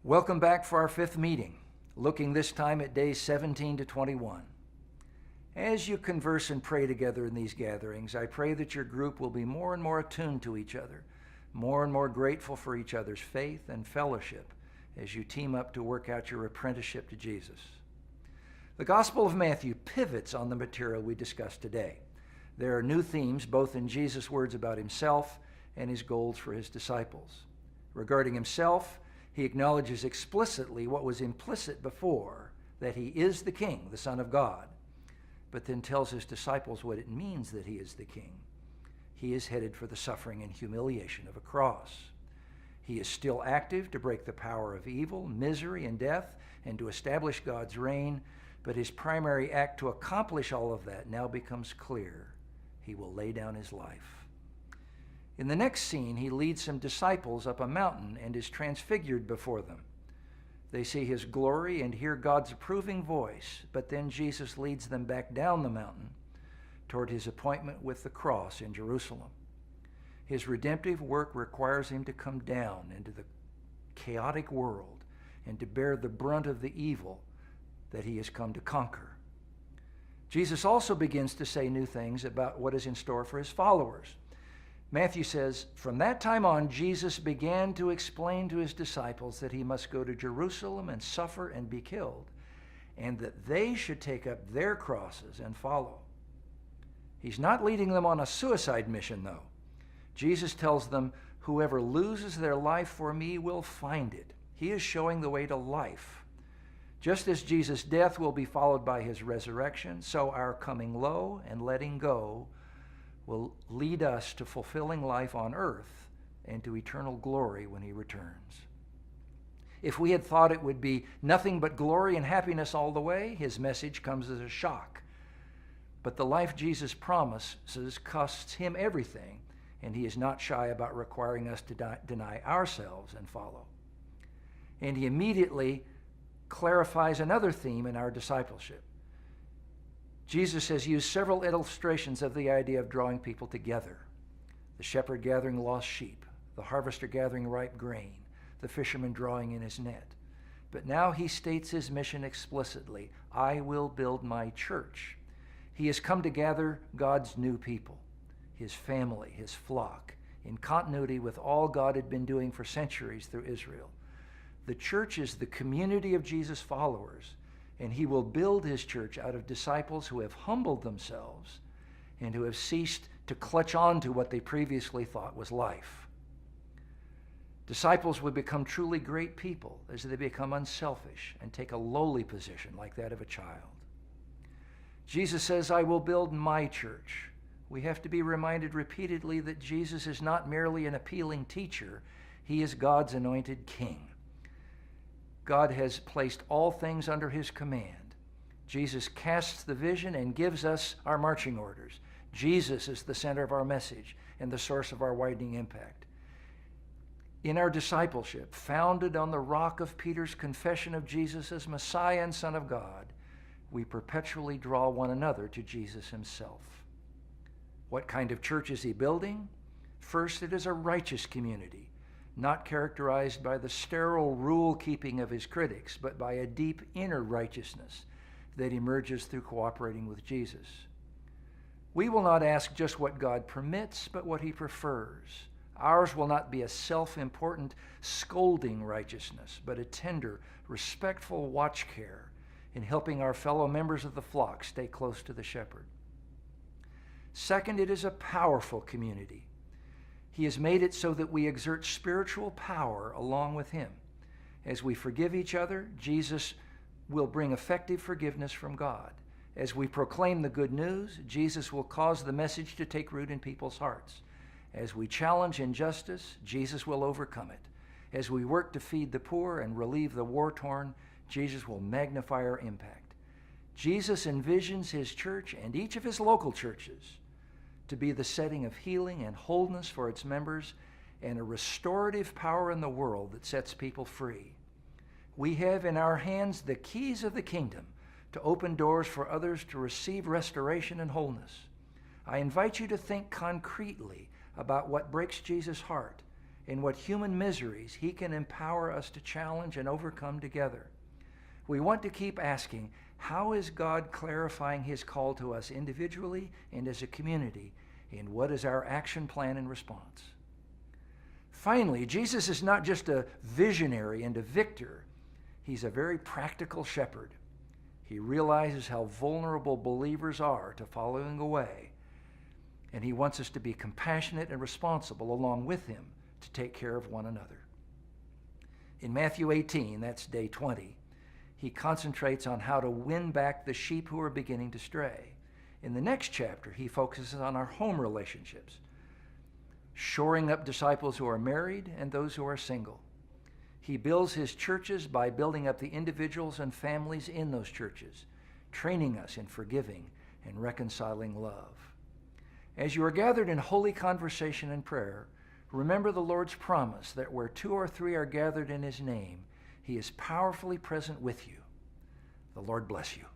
Welcome back for our fifth meeting, looking this time at days 17 to 21. As you converse and pray together in these gatherings, I pray that your group will be more and more attuned to each other, more and more grateful for each other's faith and fellowship as you team up to work out your apprenticeship to Jesus. The Gospel of Matthew pivots on the material we discussed today. There are new themes both in Jesus' words about himself and his goals for his disciples. Regarding himself, he acknowledges explicitly what was implicit before, that he is the King, the Son of God, but then tells his disciples what it means that he is the King. He is headed for the suffering and humiliation of a cross. He is still active to break the power of evil, misery, and death, and to establish God's reign, but his primary act to accomplish all of that now becomes clear. He will lay down his life. In the next scene, he leads some disciples up a mountain and is transfigured before them. They see his glory and hear God's approving voice, but then Jesus leads them back down the mountain toward his appointment with the cross in Jerusalem. His redemptive work requires him to come down into the chaotic world and to bear the brunt of the evil that he has come to conquer. Jesus also begins to say new things about what is in store for his followers. Matthew says, "From that time on, Jesus began to explain to his disciples that he must go to Jerusalem and suffer and be killed, and that they should take up their crosses and follow." He's not leading them on a suicide mission, though. Jesus tells them, "Whoever loses their life for me will find it." He is showing the way to life. Just as Jesus' death will be followed by his resurrection, so our coming low and letting go will lead us to fulfilling life on earth and to eternal glory when he returns. If we had thought it would be nothing but glory and happiness all the way, his message comes as a shock. But the life Jesus promises costs him everything, and he is not shy about requiring us to deny ourselves and follow. And he immediately clarifies another theme in our discipleship. Jesus has used several illustrations of the idea of drawing people together. The shepherd gathering lost sheep, the harvester gathering ripe grain, the fisherman drawing in his net. But now he states his mission explicitly: "I will build my church." He has come to gather God's new people, his family, his flock, in continuity with all God had been doing for centuries through Israel. The church is the community of Jesus' followers, and he will build his church out of disciples who have humbled themselves and who have ceased to clutch on to what they previously thought was life. Disciples will become truly great people as they become unselfish and take a lowly position like that of a child. Jesus says, "I will build my church." We have to be reminded repeatedly that Jesus is not merely an appealing teacher. He is God's anointed king. God has placed all things under his command. Jesus casts the vision and gives us our marching orders. Jesus is the center of our message and the source of our widening impact. In our discipleship, founded on the rock of Peter's confession of Jesus as Messiah and Son of God, we perpetually draw one another to Jesus himself. What kind of church is he building? First, it is a righteous community, not characterized by the sterile rule-keeping of his critics, but by a deep inner righteousness that emerges through cooperating with Jesus. We will not ask just what God permits, but what he prefers. Ours will not be a self-important, scolding righteousness, but a tender, respectful watch care in helping our fellow members of the flock stay close to the shepherd. Second, it is a powerful community. He has made it so that we exert spiritual power along with him. As we forgive each other, Jesus will bring effective forgiveness from God. As we proclaim the good news, Jesus will cause the message to take root in people's hearts. As we challenge injustice, Jesus will overcome it. As we work to feed the poor and relieve the war-torn, Jesus will magnify our impact. Jesus envisions his church and each of his local churches to be the setting of healing and wholeness for its members and a restorative power in the world that sets people free. We have in our hands the keys of the kingdom to open doors for others to receive restoration and wholeness. I invite you to think concretely about what breaks Jesus' heart in what human miseries He can empower us to challenge and overcome together. We want to keep asking, how is God clarifying His call to us individually and as a community, and what is our action plan in response? Finally, Jesus is not just a visionary and a victor. He's a very practical shepherd. He realizes how vulnerable believers are to following away, and He wants us to be compassionate and responsible along with Him to take care of one another. In Matthew 18, that's day 20, He concentrates on how to win back the sheep who are beginning to stray. In the next chapter, He focuses on our home relationships, shoring up disciples who are married and those who are single. He builds His churches by building up the individuals and families in those churches, training us in forgiving and reconciling love. As you are gathered in holy conversation and prayer, remember the Lord's promise that where 2 or 3 are gathered in His name, He is powerfully present with you. The Lord bless you.